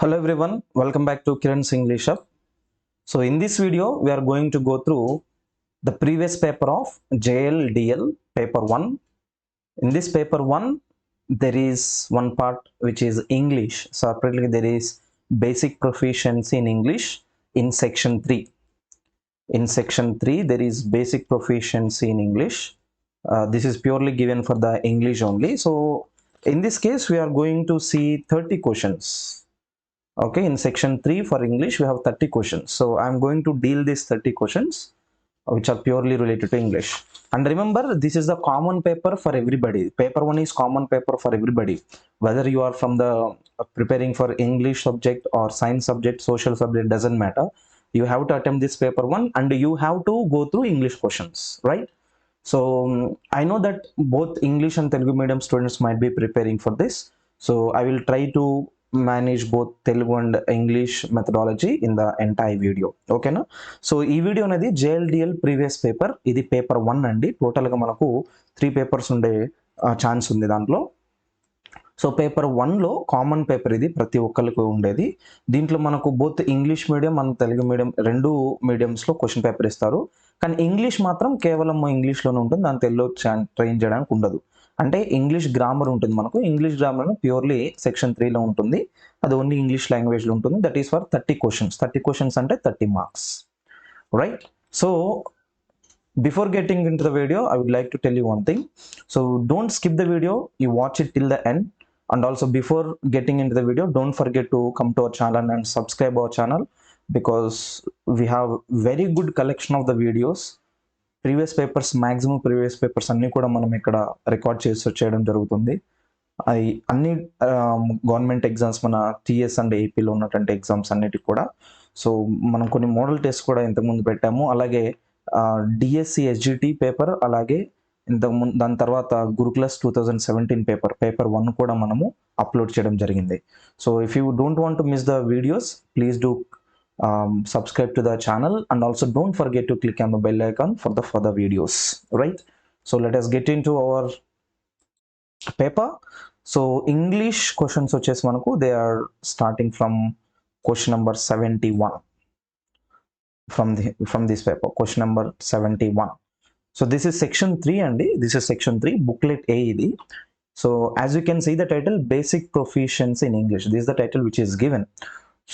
Hello everyone, welcome back to kiransenglishhub. So in this video, we are going to go through the previous paper of JLDL paper 1. In this paper 1, there is one part which is English. Separately, there is basic proficiency in English in section 3. In section 3, there is basic proficiency in English. This is purely given for the English only. So in this case, we are going to see 30 questions. Okay, in section 3 for English, we have 30 questions. So I'm going to deal these 30 questions which are purely related to English. And remember, this is the common paper for everybody. Paper 1 is common paper for everybody. Whether you are from the preparing for English subject or science subject, social subject, doesn't matter. You have to attempt this paper 1 and you have to go through English questions, right? So I know that both English and Telugu medium students might be preparing for this. So I will try to manage both Telugu and English methodology in the entire video. Okay na? So ఈ video అనేది JLDL previous paper, ఇది paper 1 అండి. టోటల్గా మనకు 3 papers ఉండే chance ఉంది దాంట్లో. So paper 1లో common paper ఇది, ప్రతి ఒక్కరికి ఉండేది. దీంట్లో మనకు both English medium and Telugu medium రెండు మీడియంస్లో క్వశ్చన్ పేపర్ ఇస్తారు. కానీ ఇంగ్లీష్ మాత్రం కేవలం ఇంగ్లీష్లోనే ఉంటుంది, దాని తెలుగులో ట్రైన్ చేయడానికి ఉండదు. అంటే ఇంగ్లీష్ గ్రామర్ ఉంటుంది మనకు. ఇంగ్లీష్ గ్రామర్ ప్యూర్లీ సెక్షన్ 3లో ఉంటుంది, అది ఓన్లీ ఇంగ్లీష్ లాంగ్వేజ్లో ఉంటుంది. That is for 30 questions. 30 questions అంటే 30 marks, right? So before getting into the video, I would like to tell you one thing. So don't skip the video, you watch it till the end. And also before getting into the video, don't forget to come to our channel and subscribe our channel, because we have very good collection of the videos. Previous papers, maximum previous papers అన్నీ కూడా మనం ఇక్కడ record చేయడం జరుగుతుంది. అన్ని government exams, మన TS and ఏపీలో ఉన్నటువంటి ఎగ్జామ్స్ అన్నిటికి కూడా. సో మనం కొన్ని మోడల్ టెస్ట్ కూడా ఇంతకుముందు పెట్టాము. అలాగే డిఎస్సి ఎస్జిటి పేపర్, అలాగే ఇంతకుముందు దాని తర్వాత గురుకులస్ 2017 పేపర్ 1 కూడా మనము అప్లోడ్ చేయడం జరిగింది. So if you don't want to miss the videos, please do subscribe to the channel, and also don't forget to click on the bell icon for the further videos, right? So let us get into our paper. So English questions వచ్చేసి మనకు, they are starting from question number 71 from this paper, question number 71. So this is section 3 అండి, this is section 3 booklet A ఇది. So as you can see the title, basic proficiency in English, this is the title which is given.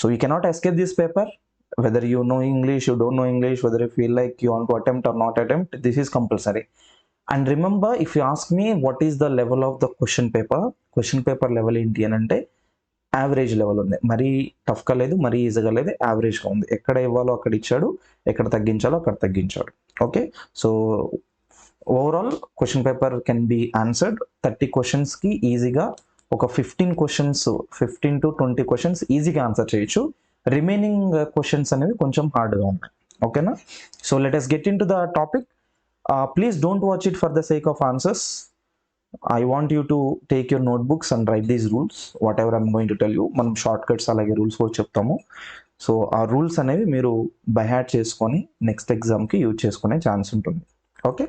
So you cannot escape this paper, whether you know English, you don't know English, whether you feel like you want to attempt or not attempt, this is compulsory. And remember, if you ask me what is the level of the question paper level ఏంటి అని అంటే, average level ఉంది. మరీ టఫ్గా లేదు, మరీ ఈజీగా లేదు, యావరేజ్గా ఉంది. ఎక్కడ ఇవ్వాలో అక్కడ ఇచ్చాడు, ఎక్కడ తగ్గించాలో అక్కడ తగ్గించాడు. Okay, so overall question paper can be answered 30 క్వశ్చన్స్కి ఈజీగా ఒక 15 క్వశ్చన్స్, 15 to 20 క్వశ్చన్స్ ఈజీగా ఆన్సర్ చేయొచ్చు. రిమైనింగ్ క్వశ్చన్స్ అనేవి కొంచెం హార్డ్గా ఉన్నాయి. ఓకేనా? So let us get into the topic. Please don't watch it for the sake of answers. I want you to take your notebooks and write these rules, whatever I'm going to tell you. మనం short cuts అలాగే rules కూడా చెప్తాము. So ఆ rules అనేవి మీరు by heart చేసుకొని next ఎగ్జామ్కి use చేసుకునే ఛాన్స్ ఉంటుంది. Okay,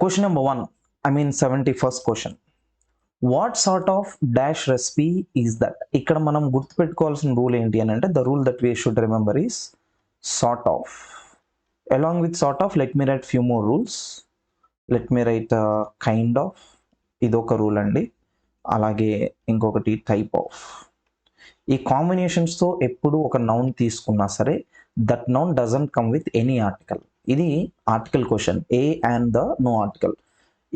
question number 1, I mean 71st question. What sort of dash recipe is that? ఇక్కడ మనం గుర్తుపెట్టుకోవాల్సిన రూల్ ఏంటి అని అంటే, the rule that we should remember is sort of. Along with sort of, let me right few more rules. Let me right kind of, ఇదొక rule అండి. అలాగే ఇంకొకటి టైప్ ఆఫ్. ఈ కాంబినేషన్స్తో ఎప్పుడు ఒక నౌన్ తీసుకున్నా సరే, that noun doesn't come with any article. ఇది article question, a and the no article.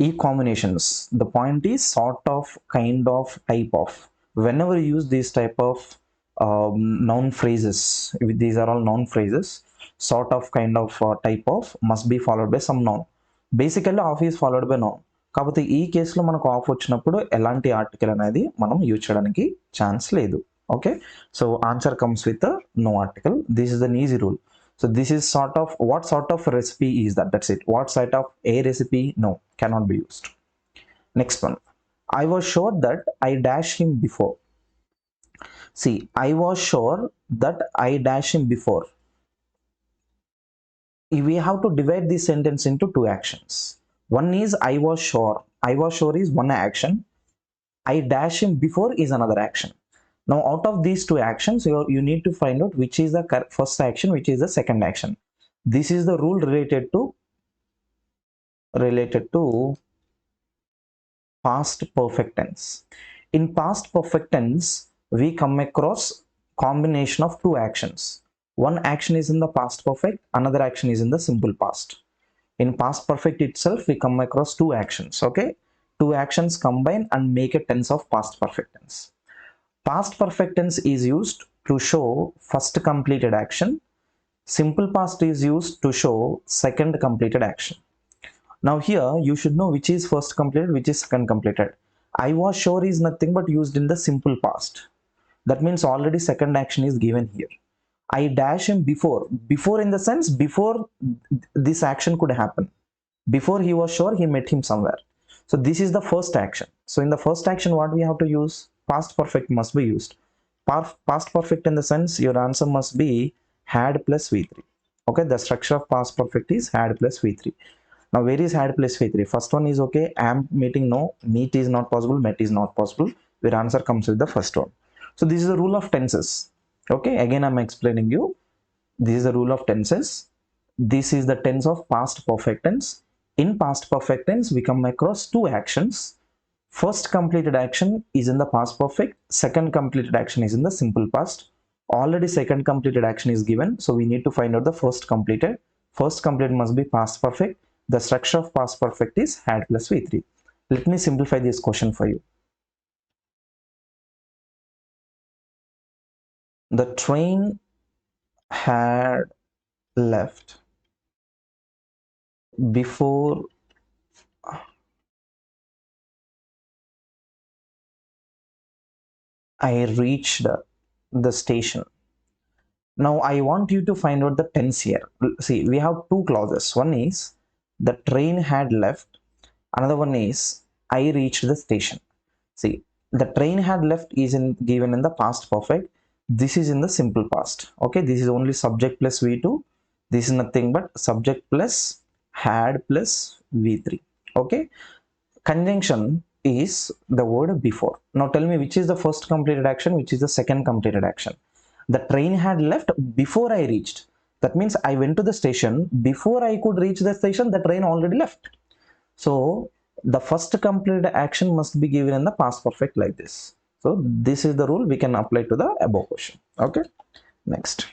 ఈ combinations, the point is sort of, kind of, type of. Whenever you use these type of noun phrases, these are all noun phrases, sort of, kind of, type of must be followed by some noun. Basically off is followed by noun. కాకపోతే ఈ కేసులో మనకు of వచ్చినప్పుడు ఎలాంటి article అనేది మనం use చేయడానికి chance లేదు. Okay, so answer comes with no article. This is an easy rule. So this is sort of, what sort of recipe is that? That's it. What sort of a recipe? No, cannot be used. Next one. I was sure that I dash him before. See, I was sure that I dash him before. We have to divide this sentence into two actions. One is I was sure. I was sure is one action. I dash him before is another action. Now out of these two actions, you need to find out which is the first action, which is the second action. This is the rule related to past perfect tense. In past perfect tense, we come across combination of two actions. One action is in the past perfect, another action is in the simple past. In past perfect itself, we come across two actions. Okay, two actions combine and make a tense of past perfect tense. Past perfect tense is used to show first completed action. Simple past is used to show second completed action. Now here you should know which is first completed, which is second completed. I was sure is nothing but used in the simple past. That means already second action is given here. I dash him before. Before in the sense before this action could happen. Before he was sure, he met him somewhere. So this is the first action. So in the first action, what we have to use? Past perfect must be used. Past perfect in the sense your answer must be had plus V3. Okay, the structure of past perfect is had plus V3. Now where is had plus V3? First one is okay, am meeting no, meet is not possible, met is not possible. Your answer comes with the first one. So this is the rule of tenses. Okay, again I'm explaining you. This is the rule of tenses. This is the tense of past perfect tense. In past perfect tense, we come across two actions. First completed action is in the past perfect. Second completed action is in the simple past. Already second completed action is given. So we need to find out the first completed. First completed must be past perfect. The structure of past perfect is had plus V3. Let me simplify this question for you. The train had left before I reached the station. Now I want you to find out the tense here. See, we have two clauses. One is the train had left. Another one is I reached the station. See, the train had left is given in the past perfect. This is in the simple past. Okay, this is only subject plus V2. This is nothing but subject plus had plus V3. Okay, conjunction is the word before. Now tell me which is the first completed action, which is the second completed action. The train had left before I reached. That means I went to the station. Before I could reach the station, the train already left. So the first completed action must be given in the past perfect like this. So this is the rule we can apply to the above question. Okay. Next.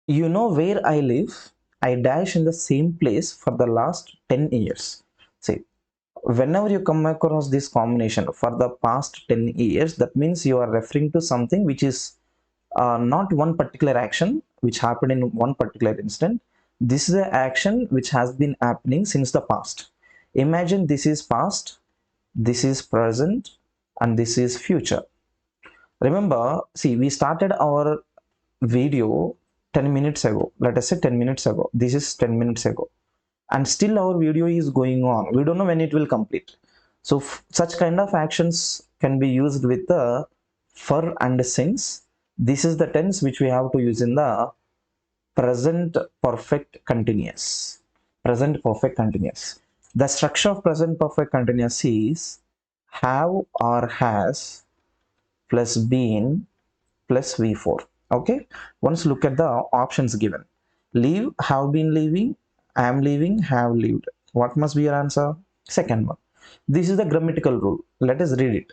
You know where I live? I dash in the same place for the last 10 years. See, whenever you come across this combination for the past 10 years, that means you are referring to something which is not one particular action which happened in one particular instant. This is an action which has been happening since the past. Imagine this is past, this is present, and this is future. Remember, see, we started our video 10 minutes ago. Let us say 10 minutes ago. This is 10 minutes ago. And still our video is going on. We don't know when it will complete. So such kind of actions can be used with the for and since. This is the tense which we have to use in the present perfect continuous. Present perfect continuous. The structure of present perfect continuous is have or has plus been plus V4. Okay. Once look at the options given. Leave, have been leaving, am leaving, have lived. What must be your answer? Second one. This is the grammatical rule. Let us read it.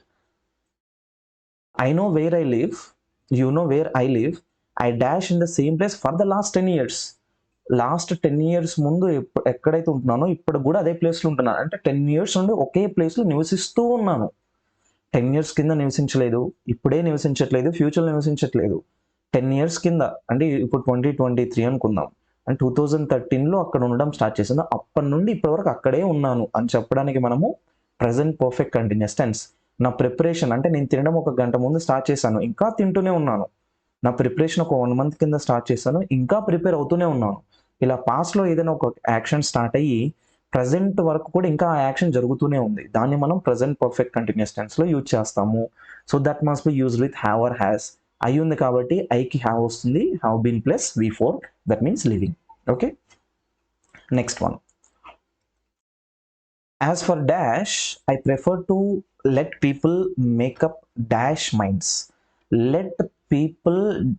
I know where I live. You know where I live. I dash in the same place for the last 10 years. Last 10 years ముందు ఎక్కడైతే ఉంటున్నానో ఇప్పుడు కూడా అదే ప్లేస్లో ఉంటున్నాను. అంటే 10 years నుండి ఒకే ప్లేస్లో నివసిస్తూ ఉన్నాను. 10 ఇయర్స్ కింద నివసించలేదు, ఇప్పుడే నివసించట్లేదు, ఫ్యూచర్లో నివసించట్లేదు. 10 ఇయర్స్ కింద అంటే ఇప్పుడు 2023 అనుకుందాం. అండ్ 2013లో అక్కడ ఉండడం స్టార్ట్ చేసింది. అప్పటి నుండి ఇప్పటి వరకు అక్కడే ఉన్నాను అని చెప్పడానికి మనము ప్రజెంట్ పర్ఫెక్ట్ కంటిన్యూస్ టెన్స్. నా ప్రిపరేషన్ అంటే నేను తినడం ఒక గంట ముందు స్టార్ట్ చేశాను, ఇంకా తింటూనే ఉన్నాను. నా ప్రిపరేషన్ ఒక 1 మంత్ కింద స్టార్ట్ చేశాను, ఇంకా ప్రిపేర్ అవుతూనే ఉన్నాను. ఇలా పాస్ట్లో ఏదైనా ఒక యాక్షన్ స్టార్ట్ అయ్యి ప్రజెంట్ వరకు కూడా ఇంకా ఆ యాక్షన్ జరుగుతూనే ఉంది. దాన్ని మనం ప్రజెంట్ పర్ఫెక్ట్ కంటిన్యూస్ టెన్స్లో యూజ్ చేస్తాము. So that must be used with have or has. I ఉంది కాబట్టి ఐకి హ్యావ్ వస్తుంది. Have been plus V4, that means living. Okay, next one. As for dash, I prefer to let people make up dash minds. Let people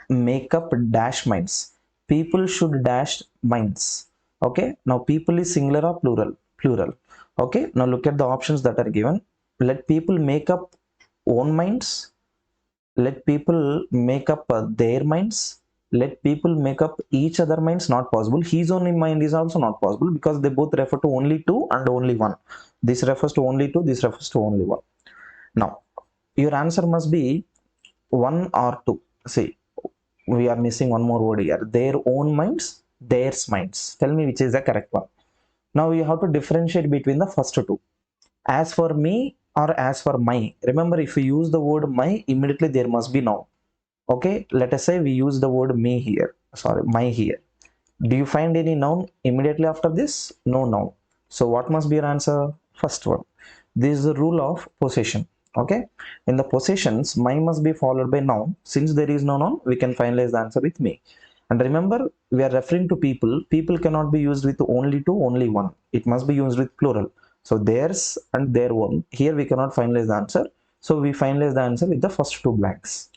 make up dash minds. People should dash minds. Okay, now people is singular or plural? Plural. Okay, now look at the options that are given. Let people make up own minds. Let people make up their minds. Let people make up each other minds. Not possible. His only mind is also not possible, because they both refer to only two and only one. This refers to only two, this refers to only one. Now your answer must be one or two. See, we are missing one more word here. Their own minds, theirs minds. Tell me which is the correct one. Now you have to differentiate between the first two. As for me or as for my. Remember, if we use the word my, immediately there must be noun. Okay, let us say we use the word me here. Sorry, my here. Do you find any noun immediately after this? No noun. So what must be your answer? First one. This is the rule of possession. Okay, in the possessions, my must be followed by noun. Since there is no noun, we can finalize the answer with me. And remember, we are referring to people. People cannot be used with only two, only one. It must be used with plural. So theirs and their own. Here we cannot finalize the answer. So we finalize the answer with the first two blanks.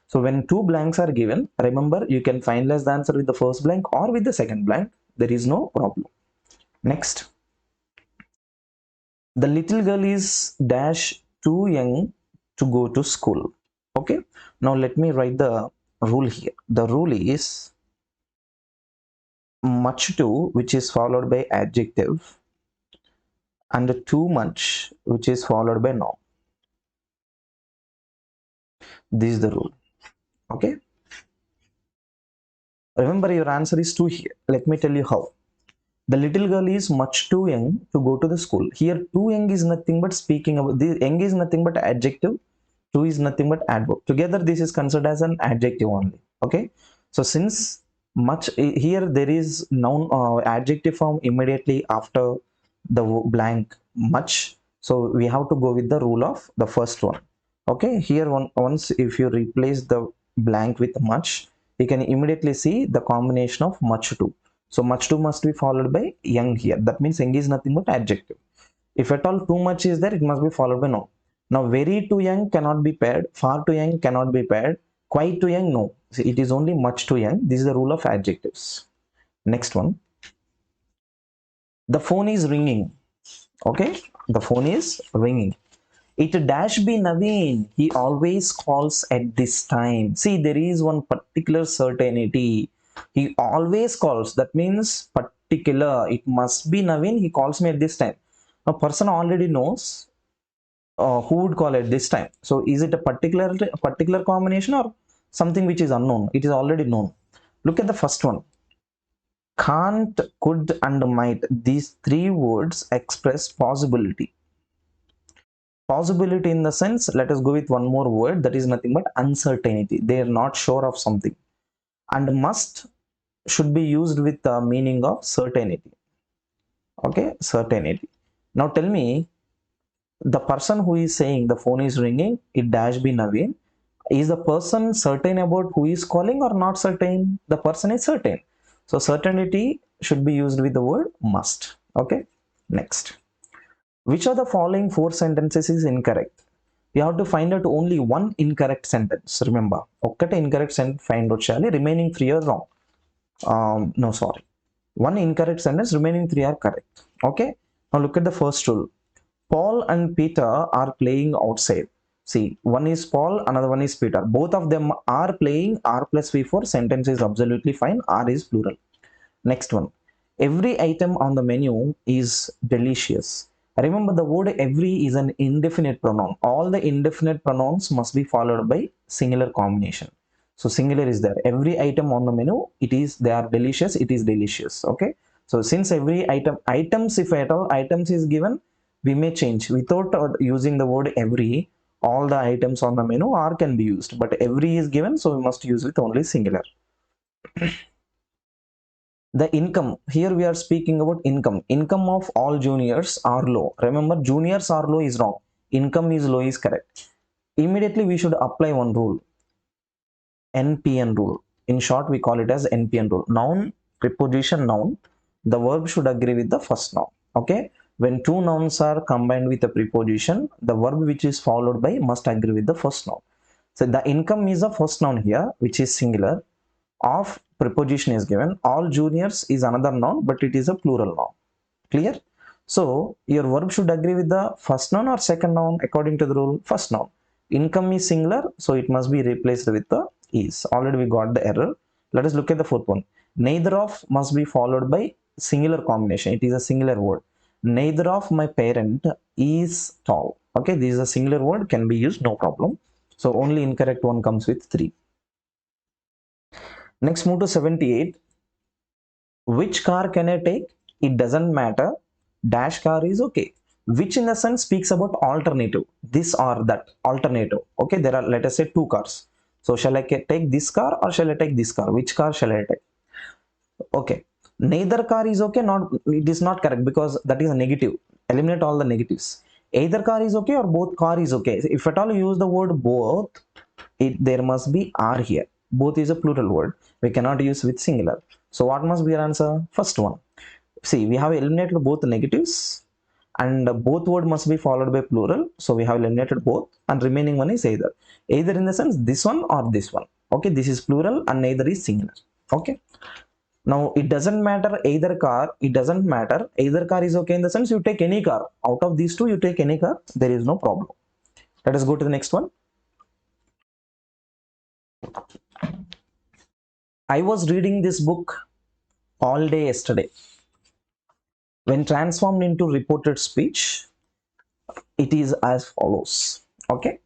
So when two blanks are given, remember, you can finalize the answer with the first blank or with the second blank. There is no problem. Next. The little girl is dash too young to go to school. Okay. Now let me write the rule here. The rule is much too, which is followed by adjective, and too much, which is followed by noun. This is the rule. Okay. Remember, your answer is 2 here. Let me tell you how. The little girl is much too young to go to the school. Here, too young is nothing but speaking about, the young is nothing but adjective, too is nothing but adverb. Together, this is considered as an adjective only. Okay. So since much here, there is noun adjective form immediately after the blank much. So we have to go with the rule of the first one. Okay. Here, once if you replace the blank with much, you can immediately see the combination of much too. So much too must be followed by young here. That means young is nothing but adjective. If at all too much is there, it must be followed by noun. Now very too young cannot be paired, far too young cannot be paired, quite too young, no. See, it is only much too young. This is the rule of adjectives. Next one. The phone is ringing. Okay, the phone is ringing. It dash be Naveen. He always calls at this time. See, there is one particular certainty. He always calls. That means particular. It must be Naveen. He calls me at this time. A person already knows who would call at this time. So, is it a particular combination or something which is unknown? It is already known. Look at the first one. Can't, could, and might. These three words express possibility. Possibility in the sense, let us go with one more word, that is nothing but uncertainty. They are not sure of something. And must should be used with the meaning of certainty. Okay, certainty. Now tell me, the person who is saying the phone is ringing, it dash be Naveen. Is the person certain about who is calling or not certain? The person is certain. So certainty should be used with the word must. Okay, next. Which of the following four sentences is incorrect? You have to find out only one incorrect sentence. Remember, okkate incorrect sentence find out shall remaining three are wrong. No, sorry. One incorrect sentence, remaining three are correct. Okay. Now look at the first rule. Paul and Peter are playing outside. See, one is Paul, another one is Peter. Both of them are playing. R plus V4 sentence is absolutely fine. R is plural. Next one. Every item on the menu is delicious. Remember, the word every is an indefinite pronoun. All the indefinite pronouns must be followed by singular combination. So singular is there. Every item on the menu, they are delicious, it is delicious. Okay. So since every items, if at all items is given, we may change without using the word every. All the items on the menu are can be used, but every is given, so we must use with only singular. The income, here we are speaking about income of all juniors are low. Remember, juniors are low is wrong, income is low is correct. Immediately we should apply one rule, NPN rule. In short, we call it as NPN rule. Noun, preposition, noun, the verb should agree with the first noun. Okay. When two nouns are combined with a preposition, the verb which is followed by must agree with the first noun. So the income is the first noun here, which is singular. Of preposition is given. All juniors is another noun, but it is a plural noun. Clear? So your verb should agree with the first noun or second noun according to the rule. First noun. Income is singular, so it must be replaced with the is. Already we got the error. Let us look at the fourth one. Neither of must be followed by singular combination. It is a singular word. Neither of my parent is tall. Okay, this is a singular word, can be used, no problem. So only incorrect one comes with 3. Next, move to 78. Which car can I take? It doesn't matter. Dash car is okay. Which in the sense speaks about alternative. This or that. Alternative. Okay, there are, let us say, 2 cars. So shall I take this car or shall I take this car? Which car shall I take? Okay. Neither car is okay. Not, it is not correct because that is a negative. Eliminate all the negatives. Either car is okay or both car is okay. If at all you use the word both, there must be are here. Both is a plural word. We cannot use with singular. So what must be your answer? First one. See, we have eliminated both negatives and both word must be followed by plural. So we have eliminated both and remaining one is either. Either in the sense this one or this one. Okay, this is plural and neither is singular. Okay. Now it doesn't matter either car. It doesn't matter. Either car is okay in the sense you take any car. Out of these two, you take any car. There is no problem. Let us go to the next one. I was reading this book all day yesterday. When transformed into reported speech, it is as follows. Okay,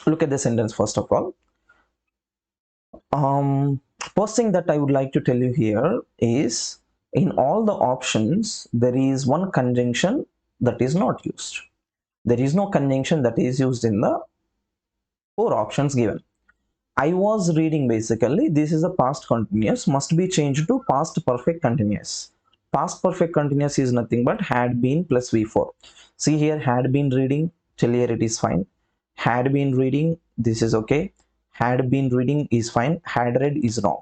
look at the sentence first of all. First thing that I would like to tell you here is in all the options there is one conjunction that is not used. There is no conjunction that is used in the 4 options given. I was reading, basically this is a past continuous, must be changed to past perfect continuous. Past perfect continuous is nothing but had been plus V4. See here, had been reading, till here it is fine. Had been reading, this is okay. Had been reading is fine. Had read is wrong.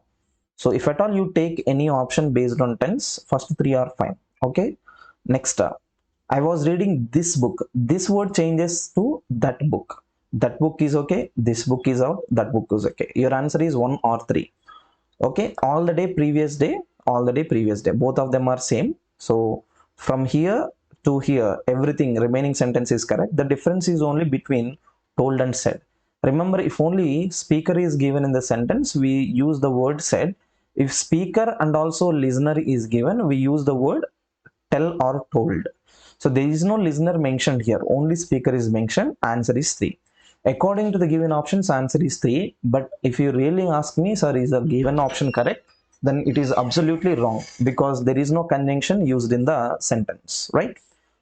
So if at all you take any option based on tense, first 3 are fine. Okay. Next, I was reading this book. This word changes to that book. That book is okay. This book is out. That book is okay. Your answer is 1 or 3. Okay. All the day, previous day, all the day, previous day. Both of them are same. So from here to here, everything remaining sentence is correct. The difference is only between told and said. Remember, if only speaker is given in the sentence, we use the word said. If speaker and also listener is given, we use the word tell or told. So there is no listener mentioned here. Only speaker is mentioned. Answer is 3. According to the given options, answer is 3. But if you really ask me, sir, is the given option correct? Then it is absolutely wrong because there is no conjunction used in the sentence, right?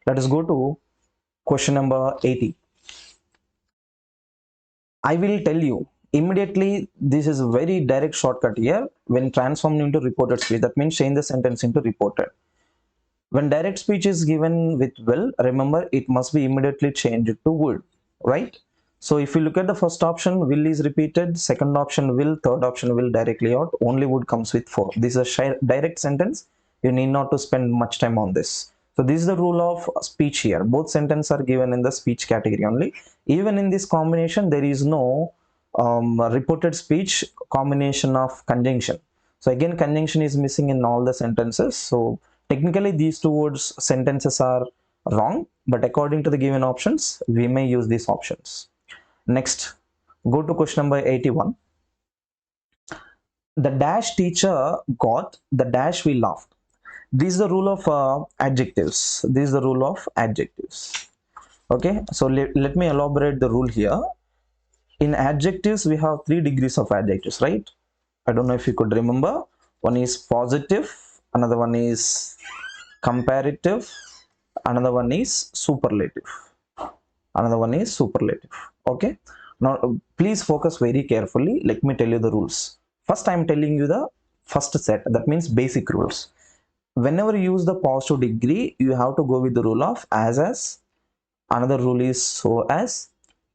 Let us go to question number 80. I will tell you immediately. This is a very direct shortcut here. When transformed into reported speech, that means change the sentence into reported. When direct speech is given with will, remember it must be immediately changed to would, right? So if you look at the first option, will is repeated, second option will, third option will directly out, only would comes with 4. This is a direct sentence. You need not to spend much time on this. So this is the rule of speech here. Both sentences are given in the speech category only. Even in this combination, there is no reported speech combination of conjunction. So again, conjunction is missing in all the sentences. So technically, these two words sentences are wrong, but according to the given options, we may use these options. Next, go to question number 81. The dash teacher got, the dash we laughed. This is the rule of adjectives. This is the rule of adjectives. Okay, so let me elaborate the rule here. In adjectives, we have 3 degrees of adjectives, right? I don't know if you could remember. One is positive, another one is comparative, another one is superlative. Another one is superlative. Okay, now please focus very carefully. Let me tell you the rules. First, I am telling you the first set, that means basic rules. Whenever you use the positive degree, you have to go with the rule of as. Another rule is so as.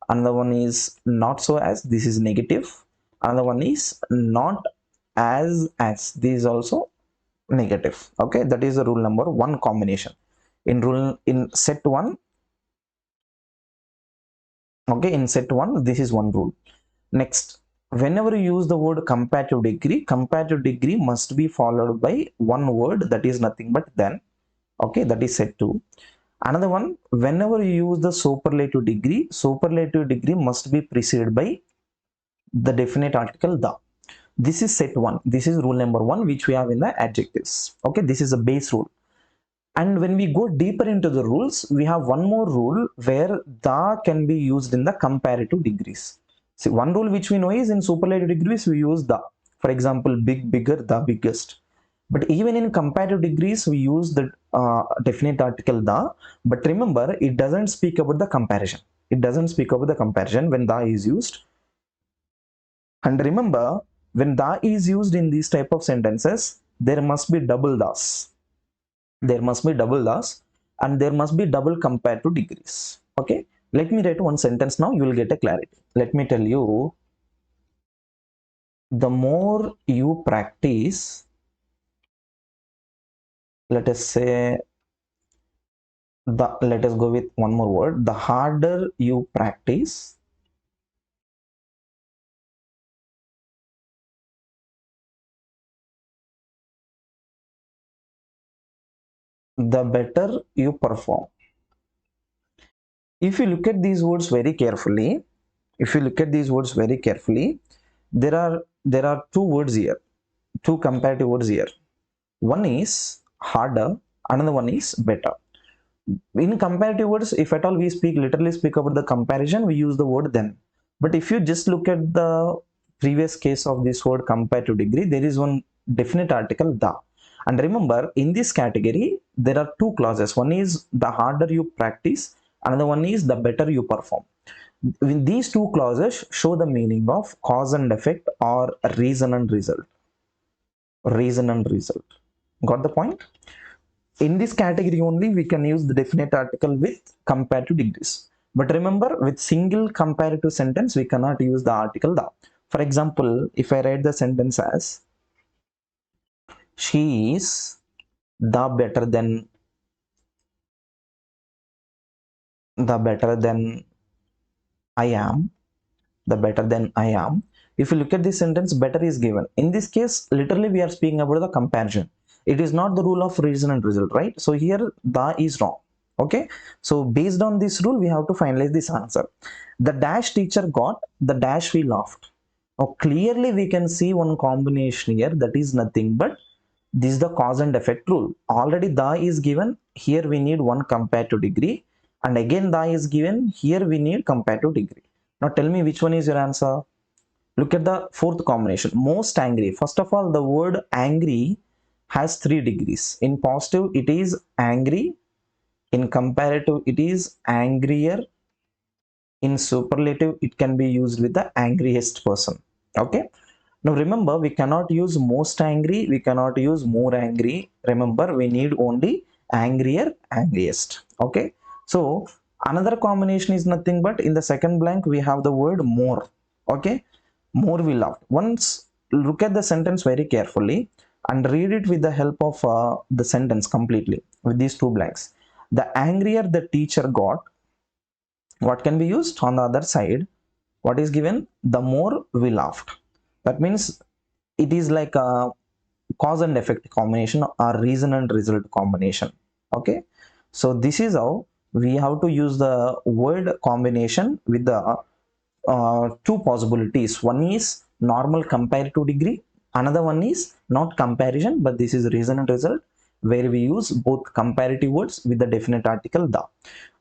Another one is not so as. This is negative. Another one is not as. This is also negative. Okay, that is the rule number 1 combination. in set 1. Okay, in set 1 this is one rule. Next, whenever you use the word comparative degree must be followed by one word, that is nothing but then. Okay, that is set 2. Another one, whenever you use the superlative degree must be preceded by the definite article the. This is set 1. This is rule number 1 which we have in the adjectives. Okay, this is a base rule. And when we go deeper into the rules, we have one more rule where the can be used in the comparative degrees. See, one rule which we know is in superlative degrees we use the. For example, big, bigger, the biggest. But even in comparative degrees we use the definite article the. But remember, it doesn't speak about the comparison. It doesn't speak about the comparison when the is used. And remember, when the is used in these type of sentences, there must be double das. There must be double das, and there must be double comparative degrees. Okay, let me write one sentence now, you will get a clarity. Let me tell you, the more you practice, let us say, let us go with one more word, the harder you practice, the better you perform. If you look at these words very carefully, there are two words here, two comparative words here. One is harder, another one is better. In comparative words, if at all we literally speak about the comparison, we use the word then. But if you just look at the previous case of this word comparative degree, there is one definite article the. And remember, in this category, there are two clauses. One is the harder you practice, another one is the better you perform. These two clauses show the meaning of cause and effect or reason and result. Reason and result. Got the point? In this category only we can use the definite article with comparative degrees. But remember, with single comparative sentence we cannot use the article the. For example, if I write the sentence as she is the better than I am, the better than I am. If you look at this sentence, better is given. In this case, literally we are speaking about the comparison. It is not the rule of reason and result, right? So here the is wrong. Okay, so based on this rule, we have to finalize this answer. The dash teacher got, the dash we laughed. Now clearly we can see one combination here, that is nothing but this is the cause and effect rule. Already the is given, here we need one comparative degree, and again the is given, here we need comparative degree. Now tell me which one is your answer. Look at the fourth combination, most angry. First of all, the word angry has 3 degrees. In positive it is angry, in comparative it is angrier, in superlative it can be used with the angriest person. Okay, now remember, we cannot use most angry, we cannot use more angry. Remember, we need only angrier, angriest. Okay, so another combination is nothing but in the second blank we have the word more. Okay, more we loved. Once look at the sentence very carefully and read it with the help of the sentence completely with these two blanks. The angrier the teacher got, what can be used on the other side? What is given? The more we laughed. That means it is like a cause and effect combination or reason and result combination. Okay, so this is how we have to use the word combination with the two possibilities. One is normal comparative degree, another one is not comparison but this is reason and result, where we use both comparative words with the definite article the.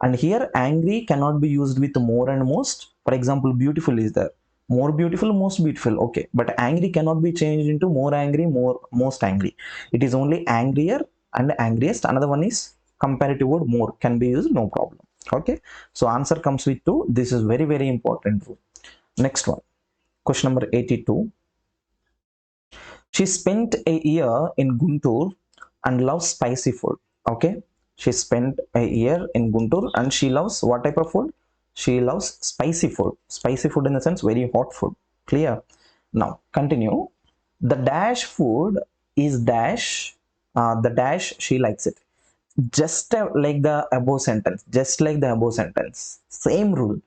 And here angry cannot be used with more and most. For example, beautiful is there, more beautiful, most beautiful. Okay, but angry cannot be changed into more angry, more, most angry. It is only angrier and angriest. Another one is comparative word more can be used, no problem. Okay, so answer comes with 2. This is very, very important rule. Next one, question number 82. She spent a year in Guntur and loves spicy food. Okay, she spent a year in Guntur and she loves what type of food? She loves spicy food. Spicy food in the sense very hot food. Clear? Now continue. The dash food is dash. The dash she likes it. just like the above sentence, just like the above sentence, same rule.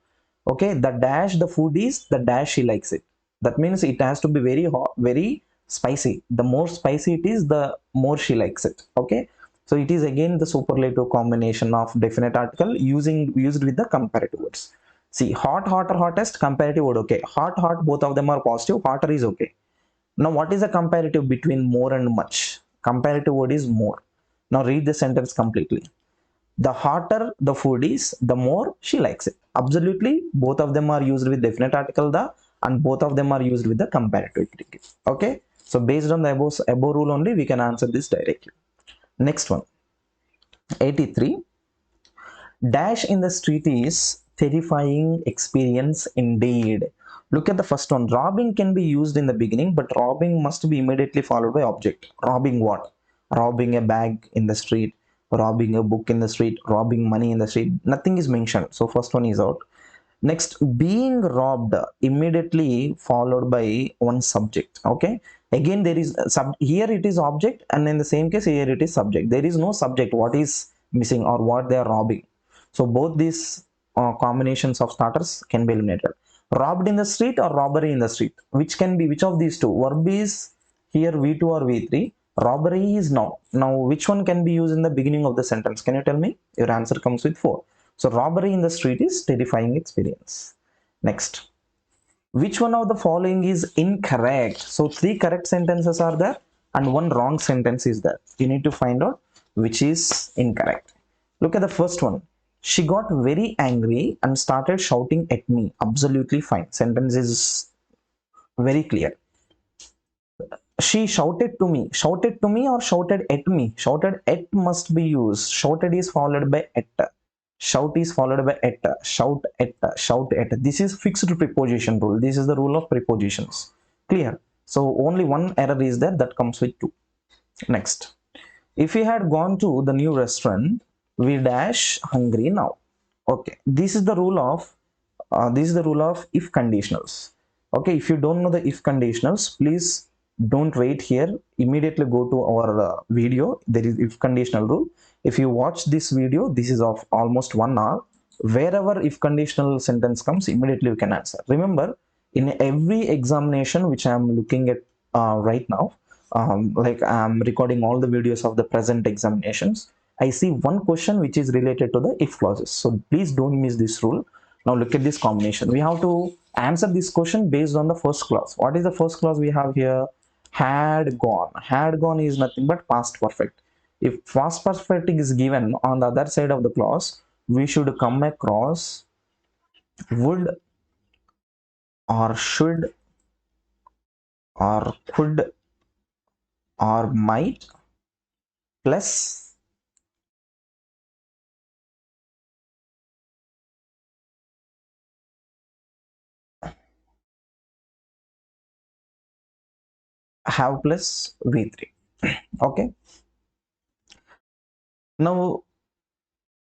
Okay, the dash, the food is the dash, she likes it. That means it has to be very hot, very spicy. The more spicy it is, the more she likes it. Okay, so it is again the superlative combination of definite article used with the comparative words. See, hot, hotter, hottest, comparative word. Okay, hot, hot, both of them are positive. Hotter is okay. Now, what is the comparative between more and much? Comparative word is more. Now, read the sentence completely. The hotter the food is, the more she likes it. Absolutely, both of them are used with definite article the, and both of them are used with the comparative article. Okay, so based on the above rule only, we can answer this directly. Next one, 83. Dash in the street is terrifying experience indeed. Look at the first one. Robbing can be used in the beginning, but robbing must be immediately followed by object. Robbing what? Robbing a bag in the street, robbing a book in the street, robbing money in the street. Nothing is mentioned. So first one is out. Next, being robbed immediately followed by one subject. Okay. Again, there is here it is object, and in the same case here it is subject. There is no subject. What is missing or what they are robbing? So both these combinations of starters can be eliminated. Robbed in the street or robbery in the street, which can be which of these two? Verb is here V2 or V3. Robbery is now. Now which one can be used in the beginning of the sentence? Can you tell me? Your answer comes with 4. So robbery in the street is terrifying experience. Next, which one of the following is incorrect? So 3 correct sentences are there and 1 wrong sentence is there. You need to find out which is incorrect. Look at the first one. She got very angry and started shouting at me. Absolutely fine. Sentence is very clear. She shouted to me. Shouted to me or shouted at me? Shouted at must be used. Shouted is followed by at. Shout is followed by at. Shout at. Shout at. This is fixed preposition rule. This is the rule of prepositions. Clear? So only one error is there, that comes with 2. Next. If we had gone to the new restaurant, we dash hungry now. Okay. This is the rule of if conditionals. Okay. If you don't know the if conditionals, please don't wait here. Immediately go to our video. There is if conditional rule. If you watch this video, this is of almost 1 hour. Wherever if conditional sentence comes, immediately you can answer. Remember, in every examination which I am looking at right now, like I am recording all the videos of the present examinations, I see one question which is related to the if clauses. So please don't miss this rule. Now look at this combination. We have to answer this question based on the first clause. What is the first clause we have here? Had gone. Had gone is nothing but past perfect. If past perfect is given on the other side of the clause, we should come across would or should or could or might plus have plus V3. Okay. Now,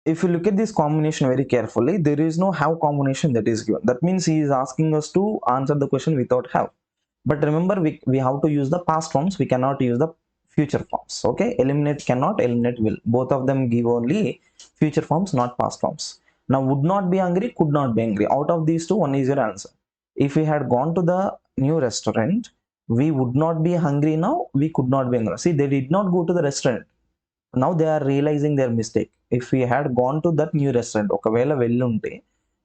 if you look at this combination very carefully, there is no have combination that is given. That means he is asking us to answer the question without have. But remember, we have to use the past forms. We cannot use the future forms. Okay. Eliminate cannot, eliminate will. Both of them give only future forms, not past forms. Now, would not be angry, could not be angry. Out of these two, one is your answer. If we had gone to the new restaurant, we would not be hungry now. We could not be hungry. See, they did not go to the restaurant. Now they are realizing their mistake. If we had gone to that new restaurant,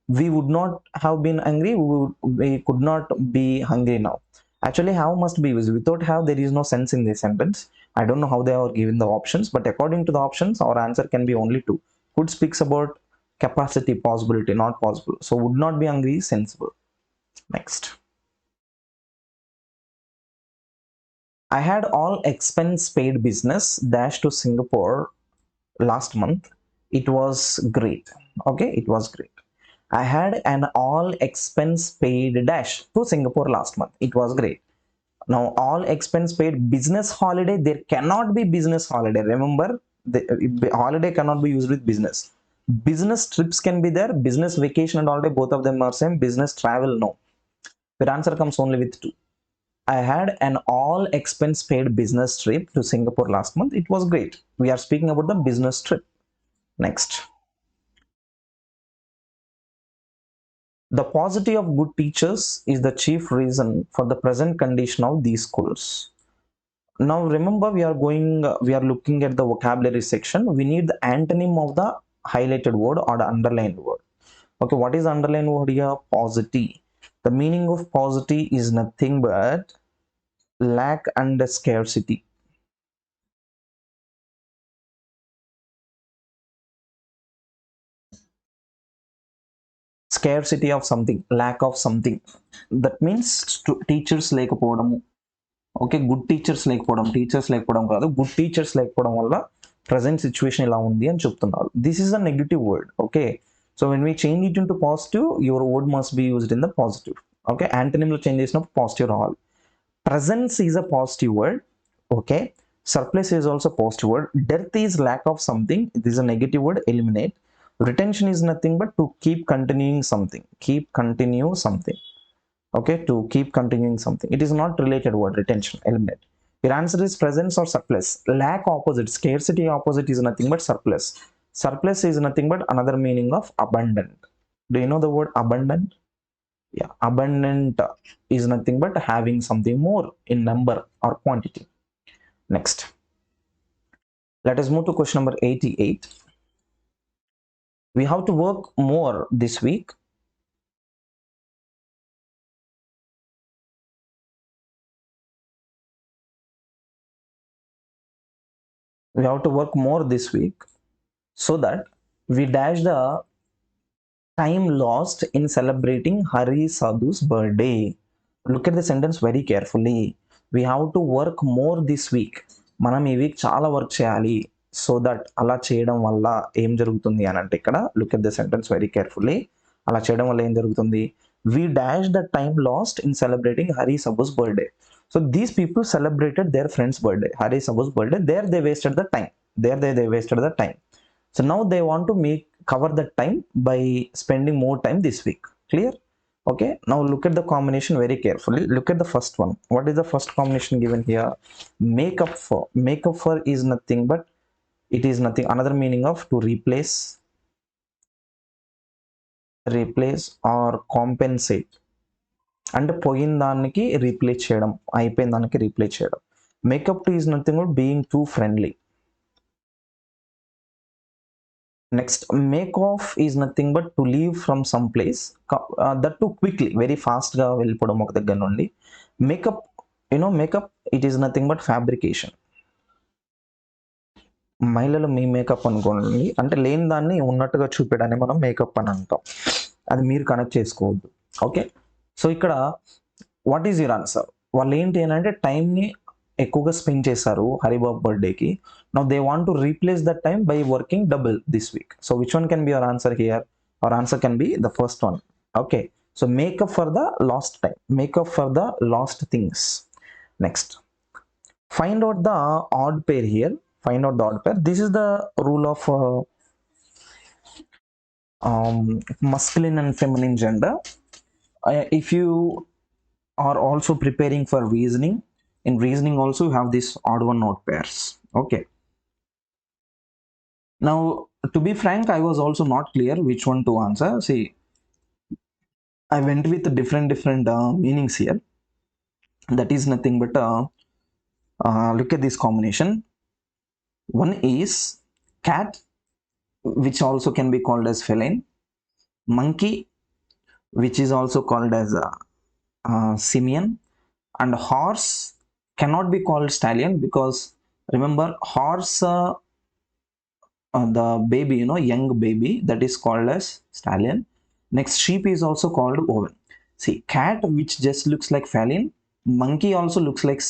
we would not have been angry. We could not be hungry now. Actually, have must be used. Without have, there is no sense in this sentence. I don't know how they are given the options, but according to the options, our answer can be only 2. Could speaks about capacity, possibility, not possible. So would not be hungry is sensible. Next. I had all expense paid business dash to Singapore last month. It was great. Okay, it was great. I had an all expense paid dash to Singapore last month. It was great. Now all expense paid business holiday, there cannot be business holiday. Remember, the holiday cannot be used with business. Business trips can be there. Business vacation and holiday, both of them are same. Business travel, no. The answer comes only with 2. I had an all expense paid business trip to Singapore last month. It was great. We are speaking about the business trip. Next, the paucity of good teachers is the chief reason for the present condition of these schools. Now remember, we are looking at the vocabulary section. We need the antonym of the highlighted word or the underlined word. Okay, what is underlined word here? Paucity. The meaning of paucity is nothing but lack and scarcity. Scarcity of something, lack of something. That means teachers లేకపోవడము. Okay, good teachers లేకపోవడం, teachers లేకపోవడం కాదు, good teachers లేకపోవడం వల్ల present situation ఇలా ఉంది అని చెప్తున్నారు. This is a negative word. Okay, so when we change it into positive, your word must be used in the positive. Okay, యాంటనిమ్లో చేంజ్ చేసినప్పుడు పాజిటివ్ రావాలి. Presence is a positive word. Okay, surplus is also positive word. Dearth is lack of something. This is a negative word. Eliminate. Retention is nothing but to keep continuing something. Keep continue something. Okay, to keep continuing something. It is not related word. Retention. Eliminate. Your answer is presence or surplus. Lack opposite. Scarcity opposite is nothing but surplus. Surplus is nothing but another meaning of abundant. Do you know the word abundant? Yeah, abundant is nothing but having something more in number or quantity. Next, let us move to question number 88. We have to work more this week. We have to work more this week so that we dash the time lost in celebrating Hari Sadhu's birthday. Look at the sentence very carefully. We have to work more this week. మనం ఈ week చాలా work చేయాలి. So that అలా చేయడం వల్ల ఏం జరుగుతుంది అని అంటే, ఇక్కడ look at the sentence very carefully. అలా చేయడం వల్ల ఏం జరుగుతుంది? We dash the time lost in celebrating Hari Sadhu's birthday. So these people celebrated their friend's birthday, Hari Sadhu's birthday. There they wasted the time. They wasted the time. So now they want to cover that time by spending more time this week. Clear? Okay, now look at the combination very carefully. Look at the first one. What is the first combination given here? Make up for. Make up for is nothing but, it is nothing, another meaning of to replace or compensate. అంటే పోయిన దానికి replace చేయడం, అయిపోయిన దానికి replace చేయడం. Makeup to is nothing but being too friendly. Next, make of is nothing but to leave from some place, that to quickly, very ఫాస్ట్గా వెళ్ళిపోవడం ఒక దగ్గర నుండి. Makeup, makeup it is nothing but fabrication. మహిళలు మీ makeup అనుకోండి, అంటే లేని దాన్ని ఉన్నట్టుగా చూపించడాన్ని మనం మేకప్ అని అంటాం. అది మీరు కనెక్ట్ చేసుకోవద్దు. ఓకే, సో ఇక్కడ వాట్ ఈజ్ యువర్ ఆన్సర్? వాళ్ళు ఏంటి అని అంటే టైంని ఎక్కువగా స్పెండ్ చేశారు హరిబాబు బర్త్డేకి. Now they want to replace that time by working double this week. So which one can be your answer here? Our answer can be the first one. Okay, so makeup for the last time, makeup for the last things. Next, find out the odd pair here. Find out the odd pair. This is the rule of masculine and feminine gender. If you are also preparing for reasoning, in reasoning also you have this odd one odd pairs. Okay, now to be frank, I was also not clear which one to answer. See, I went with different meanings here. That is nothing but look at this combination. One is cat, which also can be called as feline. Monkey, which is also called as simian. And horse cannot be called stallion, because remember, horse, the baby, young baby, that is called as stallion. Next, sheep is also called oven. See, cat, which just looks like feline. Monkey also looks like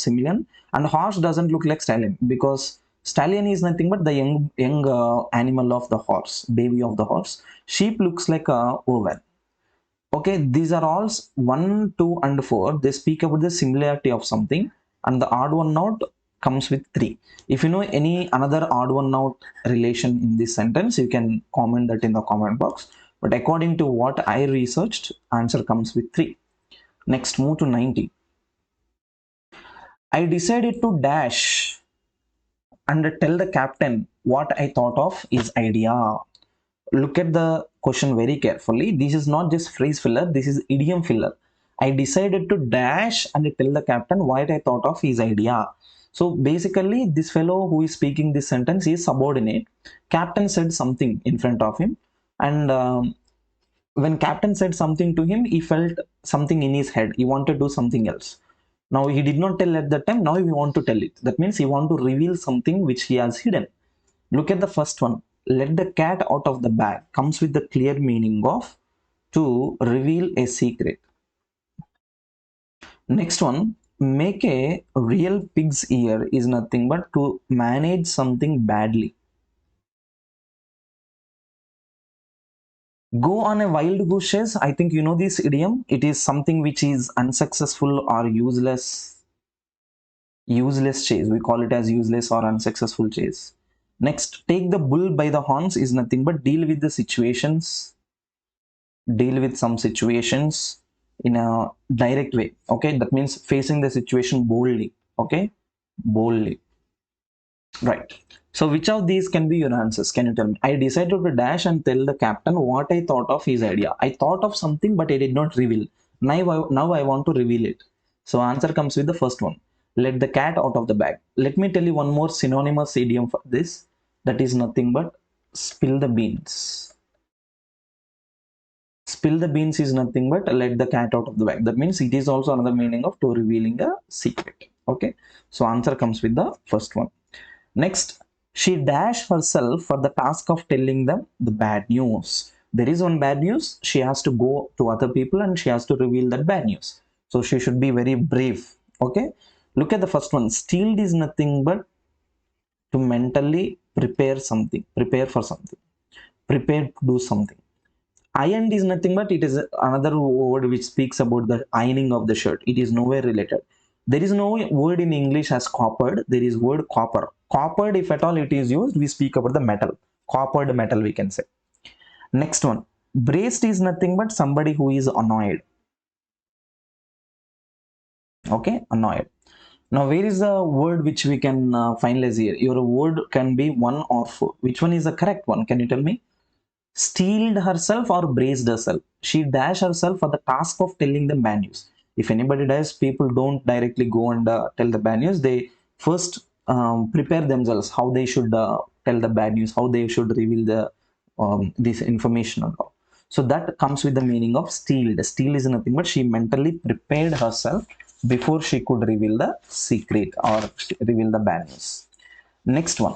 simian. And horse doesn't look like stallion, because stallion is nothing but the young animal of the horse, baby of the horse. Sheep looks like a oven. Okay, these are all 1, 2 and 4. They speak about the similarity of something, and the odd one out comes with 3. If you know any another odd one out relation in this sentence, you can comment that in the comment box. But according to what I researched, answer comes with 3. Next, move to 90. I decided to dash and tell the captain what I thought of his idea. Look at the question very carefully. This is not just phrase filler, this is idiom filler. I decided to dash and tell the captain what I thought of his idea. So basically, this fellow who is speaking this sentence is subordinate. Captain said something in front of him, and when captain said something to him, he felt something in his head. He wanted to do something else. Now he did not tell at that time. Now he want to tell it. That means he want to reveal something which he has hidden. Look at the first one. Let the cat out of the bag comes with the clear meaning of to reveal a secret. Next one, make a real pig's ear is nothing but to manage something badly. Go on a wild goose chase. I think you know this idiom. It is something which is unsuccessful or useless. Useless chase. We call it as useless or unsuccessful chase. Next, take the bull by the horns is nothing but deal with the situations. Deal with some situations in a direct way. Okay, that means facing the situation boldly. Okay, boldly. Right. So which of these can be your answers? Can you tell me? I decided to dash and tell the captain what I thought of his idea. I thought of something, but I did not reveal. Now I want to reveal it. So answer comes with the first one. Let the cat out of the bag. Let me tell you one more synonymous idiom for this. That is nothing but spill the beans. Spill the beans is nothing but let the cat out of the bag. That means it is also another meaning of to revealing a secret. Okay. So answer comes with the first one. Next, she dashed herself for the task of telling them the bad news. There is one bad news. She has to go to other people and she has to reveal that bad news. So she should be very brave. Okay. Look at the first one. Stealed is nothing but to mentally prepare something, prepare for something, prepare to do something. Ironed is nothing but it is another word which speaks about the ironing of the shirt. It is nowhere related. There is no word in English as coppered. There is word copper. Coppered, if at all it is used, we speak about the metal. Coppered metal, we can say. Next one. Braced is nothing but somebody who is annoyed. Okay, annoyed. Now, where is the word which we can finalize here? Your word can be one or four. Which one is the correct one? Can you tell me? Steeled herself or braced herself. She dashed herself for the task of telling the bad news. If anybody does, people don't directly go and tell the bad news. They first prepare themselves how they should tell the bad news, how they should reveal the this information about. So that comes with the meaning of steeled. Steel is nothing but she mentally prepared herself before she could reveal the secret or reveal the bad news. Next one.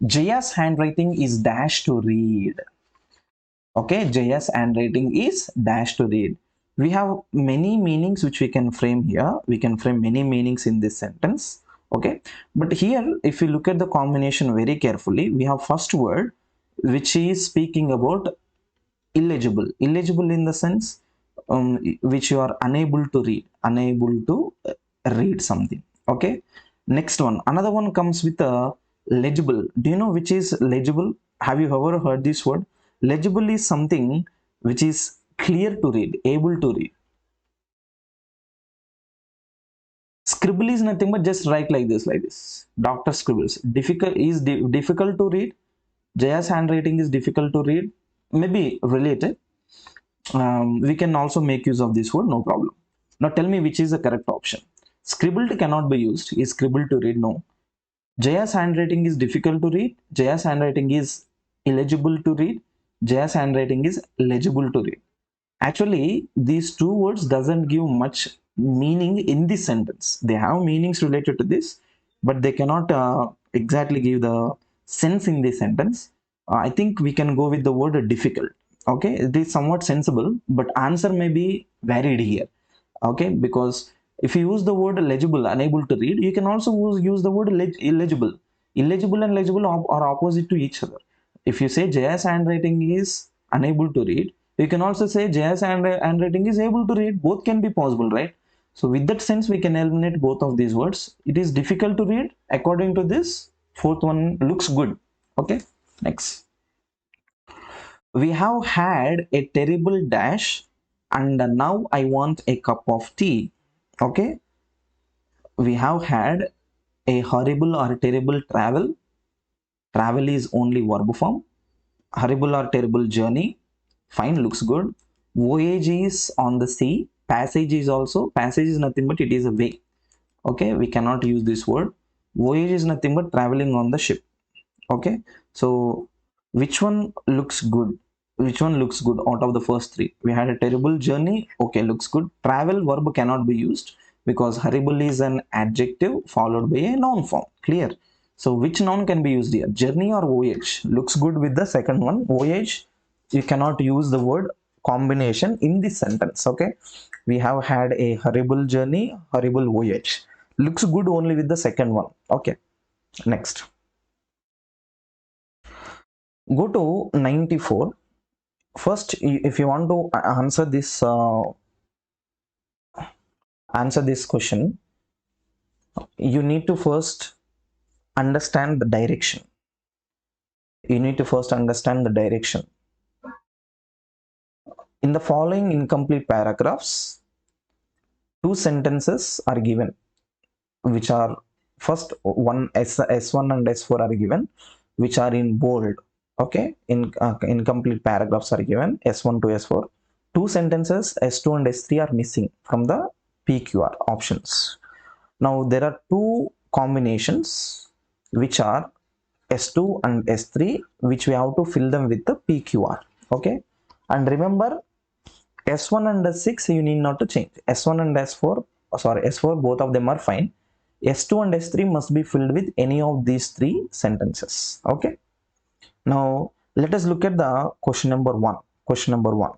Jaya's handwriting is dash to read. Okay, Jaya's handwriting is dash to read. We have many meanings which we can frame here. We can frame many meanings in this sentence. Okay, but here, if you look at the combination very carefully, we have first word which is speaking about illegible. Illegible in the sense which you are unable to read, unable to read something. Okay, next one. Another one comes with a legible. Do you know which is legible? Have you ever heard this word? Legible is something which is clear to read, able to read. Scribble is nothing but just write like this, like this. Doctor scribbles. Difficult is difficult to read. Jaya's handwriting is difficult to read. Maybe related. We can also make use of this word, no problem. Now tell me which is the correct option. Scribbled cannot be used. Is scribbled to read? No. Jaya's handwriting is difficult to read. Jaya's handwriting is illegible to read. Jaya's handwriting is legible to read. Actually, these two words doesn't give much meaning in this sentence. They have meanings related to this, but they cannot exactly give the sense in this sentence. I think we can go with the word difficult. Okay, it is somewhat sensible, but answer may be varied here. Okay, because if you use the word legible, unable to read, you can also use the word illegible. Illegible and legible are opposite to each other. If you say Jaya's handwriting is unable to read, you can also say Jaya's handwriting is able to read. Both can be possible, right? So with that sense, we can eliminate both of these words. It is difficult to read. According to this, fourth one looks good. Okay, next. We have had a terrible dash and now I want a cup of tea. Okay, we have had A horrible or terrible travel. Travel is only verb form. Horrible or terrible journey. Fine, looks good. Voyage is on the sea. Passage is also, passage is nothing but it is a way. Okay, we cannot use this word. Voyage is nothing but traveling on the ship. Okay, so which one looks good? Which one looks good out of the first three? We had a terrible journey. Okay, looks good. Travel verb cannot be used because horrible is an adjective followed by a noun form. Clear? So which noun can be used here? Journey or voyage? Looks good with the second one. Voyage, you cannot use the word combination in this sentence. Okay, we have had a horrible journey, horrible voyage. Looks good only with the second one. Okay, next. Go to 94. First, if you want to answer this question, you need to first understand the direction. You need to first understand the direction. In the following incomplete paragraphs, two sentences are given, which are first one S1 and S4 are given, which are in bold. Okay, incomplete paragraphs are given, S1 to S4. Two sentences S2 and S3 are missing from the PQR options. Now there are two combinations which are S2 and S3, which we have to fill them with the PQR. Okay, and remember, S1 and S6 you need not to change. S1 and S4, sorry, S4, both of them are fine. S2 and S3 must be filled with any of these three sentences. Okay, now let us look at the question number 1. Question number 1.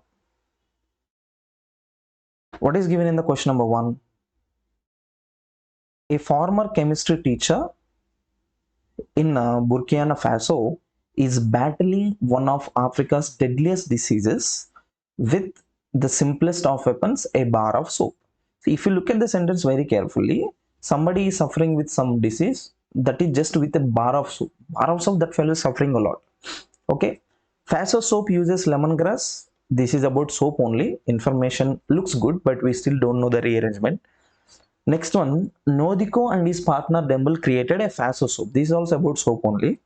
What is given in the question number 1? A former chemistry teacher in Burkina Faso is battling one of Africa's deadliest diseases with the simplest of weapons, a bar of soap. See, if you look at the sentence very carefully, somebody is suffering with some disease, that is just with a bar of soap. Bar of soap, that fellow is suffering a lot. Okay, Faso soap uses lemongrass. This is about soap only. Information looks good, but we still don't know the rearrangement. Next one, Nodiko and his partner Demble created a Faso soap. This is also about soap only.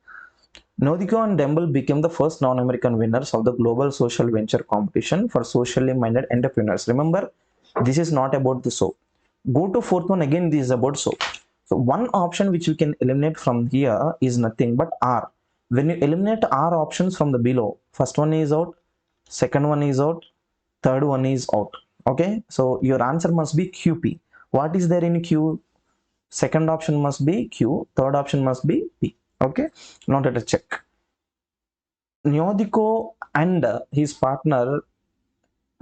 Nodiko and Demble became the first non-American winners of the global social venture competition for socially minded entrepreneurs. Remember, this is not about the soap. Go to fourth one, again this is about soap. So one option which you can eliminate from here is nothing but R. When you eliminate R options from the below, first one is out, second one is out, third one is out. Okay, so your answer must be QP. What is there in Q? Second option must be Q, third option must be P. Okay, now let us check. Nyodiko and his partner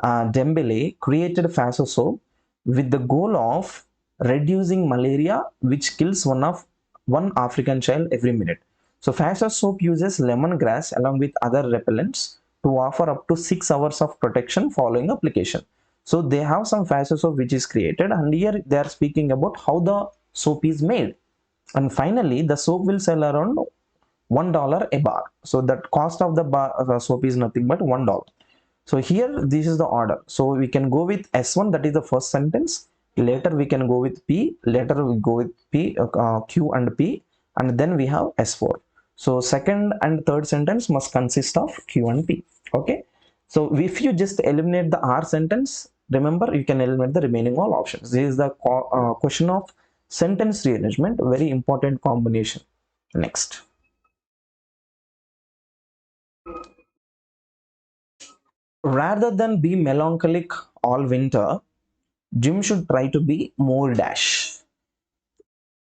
Dembele created Faso soap with the goal of reducing malaria, which kills one African child every minute. So Faso soap uses lemongrass along with other repellents to offer up to 6 hours of protection following application. So they have some Faso soap which is created, and here they are speaking about how the soap is made. And finally, the soap will sell around $1 a bar. So that cost of the soap is nothing but $1. So here this is the order. So we can go with S1, that is the first sentence. Later we can go with P. Later we go with P, Q and P, and then we have S4. So second and third sentence must consist of Q and P. Okay. So if you just eliminate the R sentence, remember you can eliminate the remaining all options. This is the question of sentence rearrangement, very important combination. Next. Rather than be melancholic all winter, Jim should try to be more dash.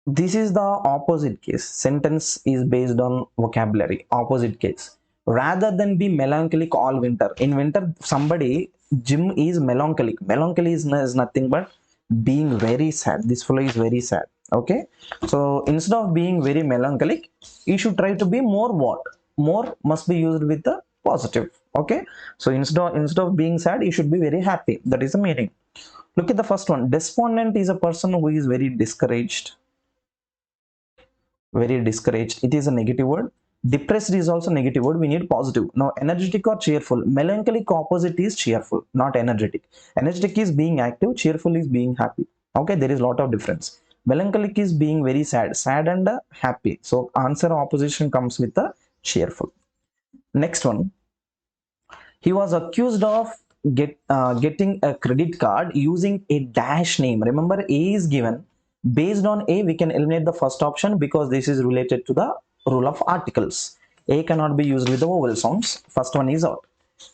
This is the opposite case. Sentence is based on vocabulary. Opposite case. Rather than be melancholic all winter. In winter, Jim is melancholic. Melancholy is nothing but being very sad. This fellow is very sad. Okay. So instead of being very melancholic, you should try to be more what? More must be used with the positive. Okay. So instead of being sad, you should be very happy. That is the meaning. Look at the first one. Despondent is a person who is very discouraged. Very discouraged. It is a negative word. Depressed is also negative word. We need positive. Now, energetic or cheerful. Melancholic opposite is cheerful, not energetic. Energetic is being active. Cheerful is being happy. Okay, there is a lot of difference. Melancholic is being very sad, sad and happy. So answer opposition comes with the cheerful. Next one, he was accused of getting a credit card using a dash name. Remember, A is given. Based on A, we can eliminate the first option because this is related to the rule of articles. A cannot be used with the vowel sounds. First one is out.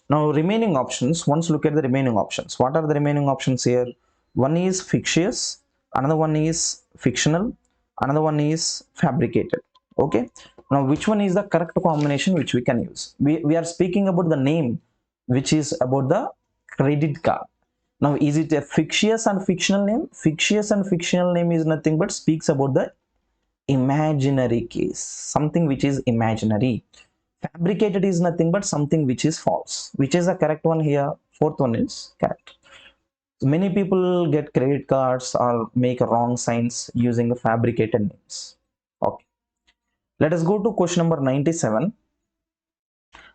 Now, remaining options, once look at the remaining options. What are the remaining options here? One is fictitious, another one is fictional, another one is fabricated. Okay. Now, which one is the correct combination which we can use? We are speaking about the name, which is about the credit card. Now, is it a fictitious and fictional name? Fictitious and fictional name is nothing but speaks about the imaginary case, something which is imaginary. Fabricated is nothing but something which is false. Which is the correct one here? Fourth one is correct. Many people get credit cards or make wrong signs using the fabricated names. Okay. Let us go to question number 97.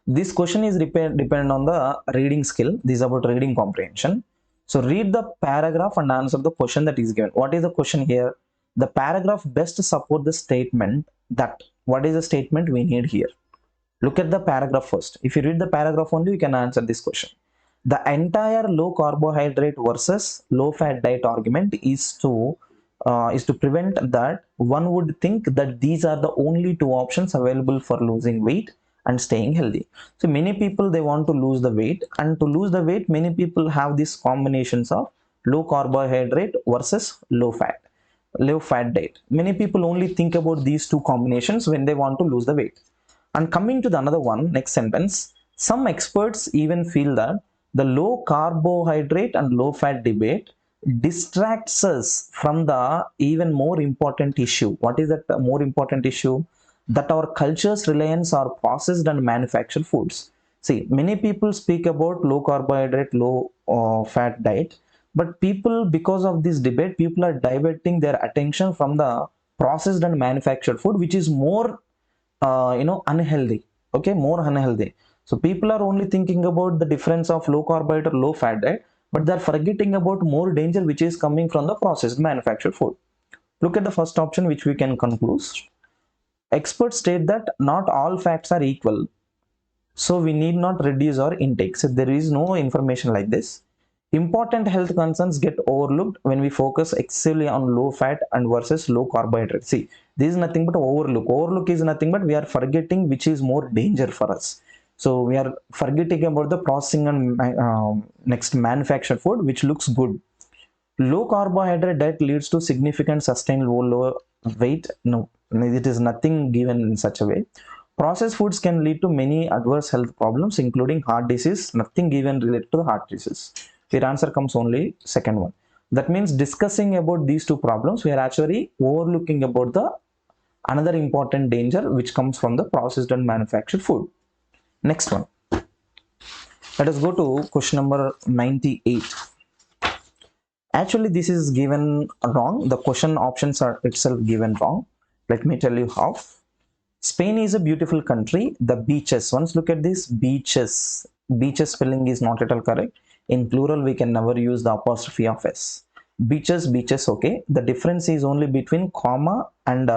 This question is dependent on the reading skill. This is about reading comprehension. So read the paragraph and answer the question that is given. What is the question here? The paragraph best support the statement that. What is the statement we need here? Look at the paragraph first. If you read the paragraph only, you can answer this question. The entire low carbohydrate versus low fat diet argument is to prevent that one would think that these are the only two options available for losing weight and staying healthy. So many people, they want to lose the weight, and to lose the weight, many people have these combinations of low carbohydrate versus low fat diet. Many people only think about these two combinations when they want to lose the weight. And coming to the another one, next sentence, some experts even feel that the low carbohydrate and low fat debate distracts us from the even more important issue. What is that more important issue? That our culture's reliance on processed and manufactured foods. See, many people speak about low carbohydrate, low fat diet, but people, because of this debate, people are diverting their attention from the processed and manufactured food, which is more unhealthy. Okay, more unhealthy. So people are only thinking about the difference of low carbohydrate or low fat diet, but they're forgetting about more danger which is coming from the processed manufactured food. Look at the first option, which we can conclude. Experts state that not all fats are equal, so we need not reduce our intake. So there is no information like this. Important health concerns get overlooked when we focus excessively on low fat and versus low carbohydrate. See, this is nothing but overlook. Overlook is nothing but we are forgetting which is more danger for us. So we are forgetting about the processing and next manufactured food, which looks good. Low carbohydrate diet leads to significant sustained low weight. No, it is nothing given in such a way. Processed foods can lead to many adverse health problems, including heart disease. Nothing given related to the heart disease. Your answer comes only second one. That means discussing about these two problems, we are actually overlooking about the another important danger which comes from the processed and manufactured food. Next one. Let us go to question number 98. Actually, this is given wrong. The question options are itself given wrong. Let me tell you how. Spain is a beautiful country. The beaches. Once look at this, beaches. Beaches spelling is not at all correct. In plural, we can never use the apostrophe of s. Beaches, beaches. Okay. The difference is only between comma and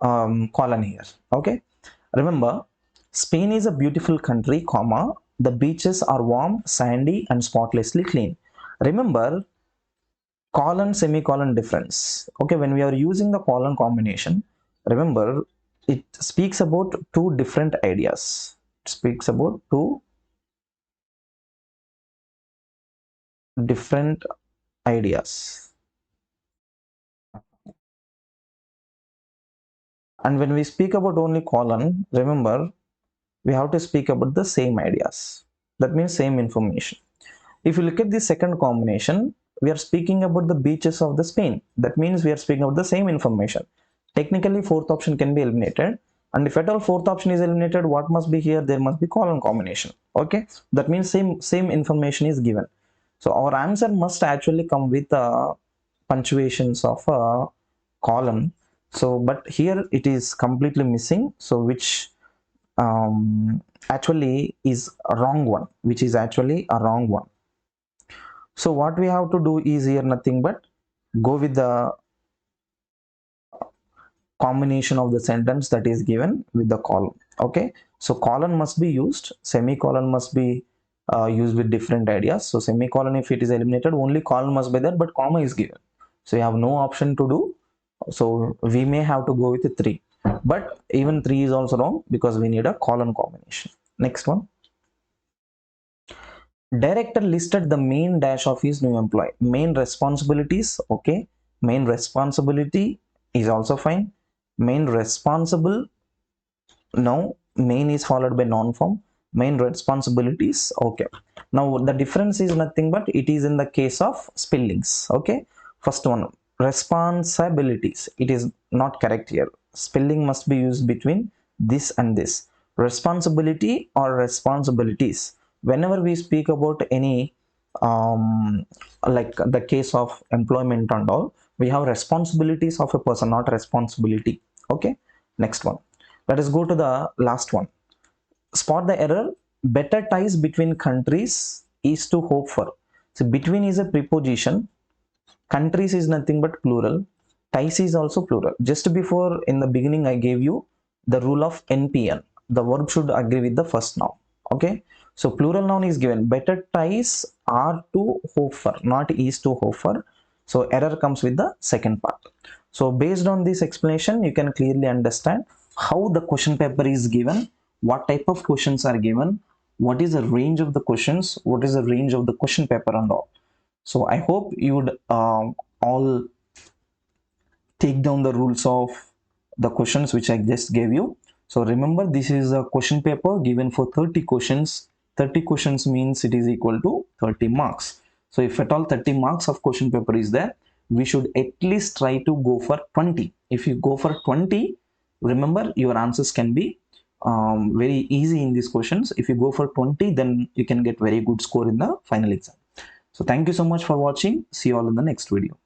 colon here. Okay. Remember, Spain is a beautiful country, comma. The beaches are warm, sandy, and spotlessly clean. Remember, colon semicolon difference. Okay, when we are using the colon combination, remember it speaks about two different ideas. It speaks about two different ideas. And when we speak about only colon, remember we have to speak about the same ideas. That means same information. If you look at the second combination, we are speaking about the beaches of the Spain. That means we are speaking about the same information. Technically, fourth option can be eliminated. And if at all fourth option is eliminated, what must be here? There must be colon combination. Okay. That means same information is given. So our answer must actually come with punctuations of a colon. So, but here it is completely missing. So which actually is a wrong one, which is actually a wrong one. So what we have to do is here nothing but go with the combination of the sentence that is given with the colon. Okay, so colon must be used, semicolon must be used with different ideas. So semicolon, if it is eliminated, only colon must be there, but comma is given, so you have no option to do. So we may have to go with 3, but even 3 is also wrong because we need a colon combination. Next one. Director listed the main dash of his new employee. Main responsibilities, okay. Main responsibility is also fine. Main responsible, no. Main is followed by noun form. Main responsibilities, okay. Now the difference is nothing but it is in the case of spellings, okay. First one, responsibilities. It is not correct here. Spelling must be used between this and this. Responsibility or responsibilities. Whenever we speak about any like the case of employment and all, we have responsibilities of a person, not responsibility. Okay, next one. Let us go to the last one. Spot the error. Better ties between countries is to hope for. So between is a preposition, countries is nothing but plural, ties is also plural. Just before in the beginning I gave you the rule of NPN. The verb should agree with the first noun. Okay, so plural noun is given. Better ties are to hope for, not is to hope for. So error comes with the second part. So based on this explanation, you can clearly understand how the question paper is given, what type of questions are given, what is the range of the questions, what is the range of the question paper and all. So I hope you would all take down the rules of the questions which I just gave you. So remember, this is a question paper given for 30 questions. 30 questions means it is equal to 30 marks. So if at all 30 marks of question paper is there, we should at least try to go for 20. If you go for 20, remember your answers can be very easy in these questions. If you go for 20, then you can get very good score in the final exam. So thank you so much for watching. See you all in the next video.